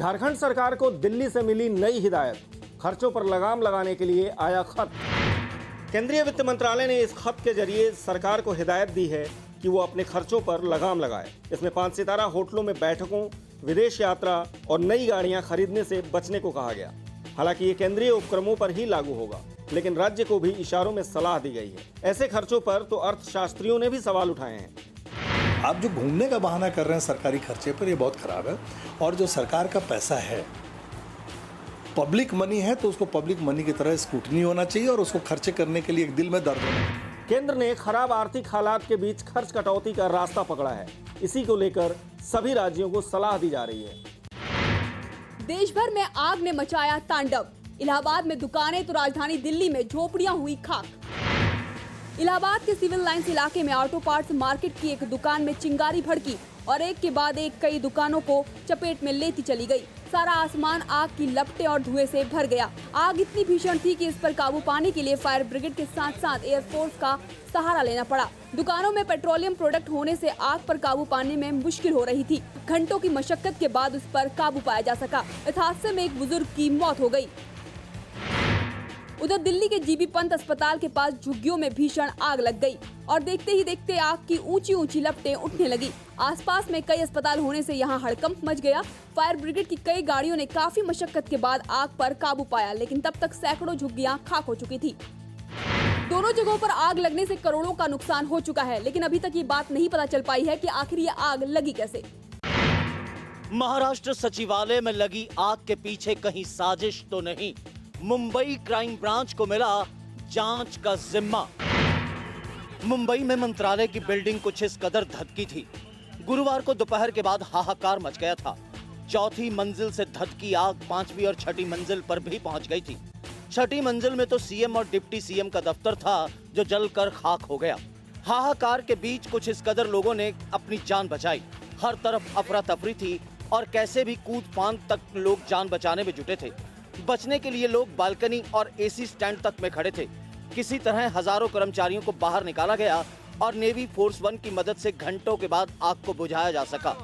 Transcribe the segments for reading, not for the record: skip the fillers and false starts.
झारखंड सरकार को दिल्ली से मिली नई हिदायत, खर्चों पर लगाम लगाने के लिए आया खत। केंद्रीय वित्त मंत्रालय ने इस खत के जरिए सरकार को हिदायत दी है कि वो अपने खर्चों पर लगाम लगाए। इसमें 5 सितारा होटलों में बैठकों, विदेश यात्रा और नई गाड़ियां खरीदने से बचने को कहा गया। हालांकि ये केंद्रीय उपक्रमों पर ही लागू होगा, लेकिन राज्य को भी इशारों में सलाह दी गई है। ऐसे खर्चों पर तो अर्थशास्त्रियों ने भी सवाल उठाए हैं। आप जो घूमने का बहाना कर रहे हैं सरकारी खर्चे पर, ये बहुत खराब है। और जो सरकार का पैसा है, पब्लिक मनी है, तो उसको पब्लिक मनी की तरह स्क्रूटनी होना चाहिए और उसको खर्चे करने के लिए एक दिल में दर्द होना चाहिए। केंद्र ने खराब आर्थिक हालात के बीच खर्च कटौती का रास्ता पकड़ा है। इसी को लेकर सभी राज्यों को सलाह दी जा रही है। देश भर में आग ने मचाया तांडव। इलाहाबाद में दुकानें तो राजधानी दिल्ली में झोपड़ियां हुई खाक। इलाहाबाद के सिविल लाइंस इलाके में ऑटो पार्ट्स मार्केट की एक दुकान में चिंगारी भड़की और एक के बाद एक कई दुकानों को चपेट में लेती चली गई। सारा आसमान आग की लपटें और धुएं से भर गया। आग इतनी भीषण थी कि इस पर काबू पाने के लिए फायर ब्रिगेड के साथ साथ एयरफोर्स का सहारा लेना पड़ा। दुकानों में पेट्रोलियम प्रोडक्ट होने से आग पर काबू पाने में मुश्किल हो रही थी। घंटों की मशक्कत के बाद उस पर काबू पाया जा सका। इस हादसे में एक बुजुर्ग की मौत हो गई। उधर दिल्ली के जीबी पंत अस्पताल के पास झुग्गियों में भीषण आग लग गई और देखते ही देखते आग की ऊंची ऊंची लपटें उठने लगी। आसपास में कई अस्पताल होने से यहां हड़कंप मच गया। फायर ब्रिगेड की कई गाड़ियों ने काफी मशक्कत के बाद आग पर काबू पाया, लेकिन तब तक सैकड़ों झुग्गियां खाक हो चुकी थी। दोनों जगहों पर आग लगने से करोड़ों का नुकसान हो चुका है, लेकिन अभी तक ये बात नहीं पता चल पाई है कि आखिर ये आग लगी कैसे। महाराष्ट्र सचिवालय में लगी आग के पीछे कहीं साजिश तो नहीं। मुंबई क्राइम ब्रांच को मिला जांच का जिम्मा। मुंबई में मंत्रालय की बिल्डिंग कुछ इस कदर धधकी थी। गुरुवार को दोपहर के बाद हाहाकार मच गया था। 4थी मंजिल से धधकी आग 5वीं और 6ठी मंजिल पर भी पहुंच गई थी। 6ठी मंजिल में तो सीएम और डिप्टी सीएम का दफ्तर था, जो जलकर खाक हो गया। हाहाकार के बीच कुछ इस कदर लोगों ने अपनी जान बचाई। हर तरफ अफरा तफरी थी और कैसे भी कूद फांद तक लोग जान बचाने में जुटे थे। बचने के लिए लोग बालकनी और एसी स्टैंड तक में खड़े थे। किसी तरह हजारों कर्मचारियों को बाहर निकाला गया और नेवी फोर्स 1 की मदद से घंटों के बाद आग को बुझाया जा सका।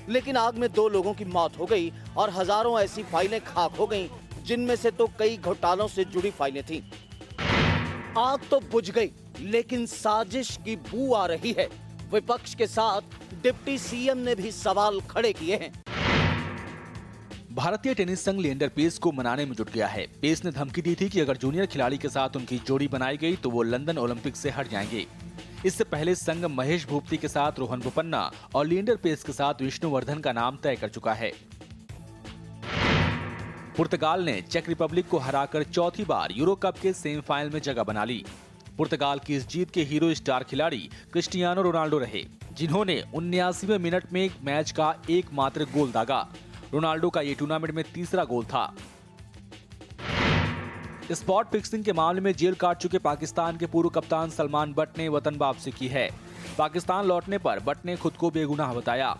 लेकिन आग में 2 लोगों की मौत हो गई और हजारों ऐसी फाइलें खाक हो गईं, जिनमें से तो कई घोटालों से जुड़ी फाइलें थीं। आग तो बुझ गई, लेकिन साजिश की बू आ रही है। विपक्ष के साथ डिप्टी सीएम ने भी सवाल खड़े किए हैं। भारतीय टेनिस संघ लिएंडर पेस को मनाने में जुट गया है। पेस ने धमकी दी थी कि अगर जूनियर खिलाड़ी के साथ उनकी जोड़ी बनाई गई तो वो लंदन ओलंपिक से हट जाएंगे। इससे पहले संघ महेश भूपति के साथ रोहन बोपन्ना और लिएंडर पेस के साथ विष्णुवर्धन का नाम तय कर चुका है। पुर्तगाल ने चेक रिपब्लिक को हराकर 4थी बार यूरो कप के सेमीफाइनल में जगह बना ली। पुर्तगाल की इस जीत के हीरो स्टार खिलाड़ी क्रिस्टियानो रोनाल्डो रहे, जिन्होंने 79वें मिनट में मैच का एकमात्र गोल दागा। रोनाल्डो का ये टूर्नामेंट में 3रा गोल था। स्पॉट फिक्सिंग के मामले में जेल काट चुके पाकिस्तान के पूर्व कप्तान सलमान बट ने वतन वापसी की है। पाकिस्तान लौटने पर बट ने खुद को बेगुनाह बताया।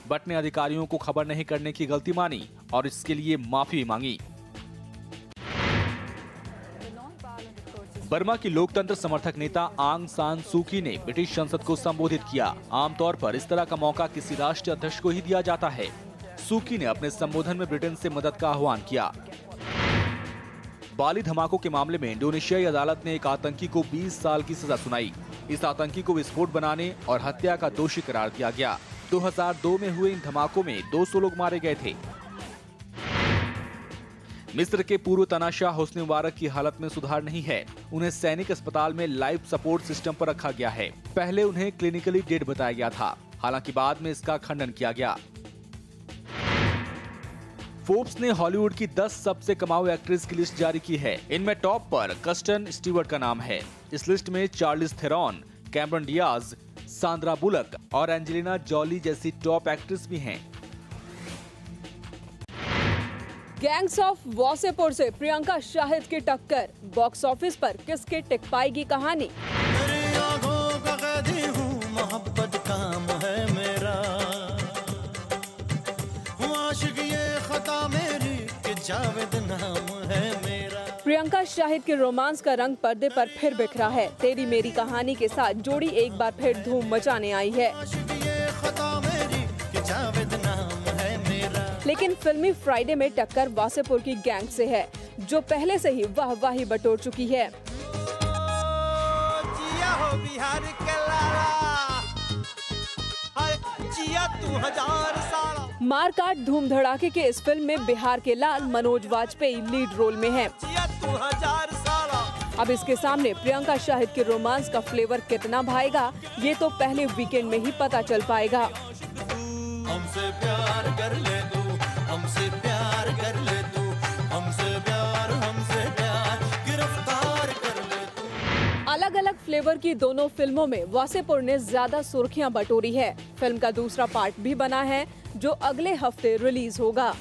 बट ने अधिकारियों को खबर नहीं करने की गलती मानी और इसके लिए माफी मांगी। बर्मा की लोकतंत्र समर्थक नेता आंग सान सू की ने ब्रिटिश संसद को संबोधित किया। आमतौर पर इस तरह का मौका किसी राष्ट्रीय अध्यक्ष को ही दिया जाता है। सूकी ने अपने संबोधन में ब्रिटेन से मदद का आह्वान किया। बाली धमाकों के मामले में इंडोनेशियाई अदालत ने एक आतंकी को 20 साल की सजा सुनाई। इस आतंकी को विस्फोट बनाने और हत्या का दोषी करार दिया गया। 2002 में हुए इन धमाकों में 200 लोग मारे गए थे। मिस्र के पूर्व तानाशाह होस्नी मुबारक की हालत में सुधार नहीं है। उन्हें सैनिक अस्पताल में लाइफ सपोर्ट सिस्टम पर रखा गया है। पहले उन्हें क्लिनिकली डेड बताया गया था, हालांकि बाद में इसका खंडन किया गया। फोर्ब्स ने हॉलीवुड की 10 सबसे कमाऊ एक्ट्रेस की लिस्ट जारी की है। इनमें टॉप पर कर्स्टन स्टीवर्ट का नाम है। इस लिस्ट में Charles Theron, Cameron Diaz, Sandra bullock और एंजेलिना जॉली जैसी टॉप एक्ट्रेस भी हैं। गैंग्स ऑफ वासेपुर से प्रियंका शाहिद की टक्कर। बॉक्स ऑफिस पर किसके टिक पाएगी कहानी। तेरी आंखों का कैदी हूँ, मोहब्बत काम है मेरा, आशिक ये खता मेरी कि जावेद नाम है मेरा। प्रियंका शाहिद के रोमांस का रंग पर्दे पर फिर बिखरा है। तेरी मेरी कहानी के साथ जोड़ी एक बार फिर धूम मचाने आई है। आशिक ये खता मेरी कि जावेद नाम है मेरा। लेकिन फिल्मी फ्राइडे में टक्कर वासेपुर की गैंग से है, जो पहले से ही वाहवाही बटोर चुकी है। जिया हो बिहार के लाला, जिया तू 1000 साल। मारकाट धूम धड़ाके के इस फिल्म में बिहार के लाल मनोज वाजपेयी लीड रोल में हैं। जिया तू 1000 साल। अब इसके सामने प्रियंका शाहिद के रोमांस का फ्लेवर कितना भाएगा, ये तो पहले वीकेंड में ही पता चल पाएगा। हमसे प्यार कर ले तू, हमसे प्यार कर ले तू, हमसे प्यार गिरफ्तार कर ले तू। अलग अलग फ्लेवर की दोनों फिल्मों में वासेपुर ने ज्यादा सुर्खियां बटोरी है। फिल्म का दूसरा पार्ट भी बना है, जो अगले हफ्ते रिलीज होगा।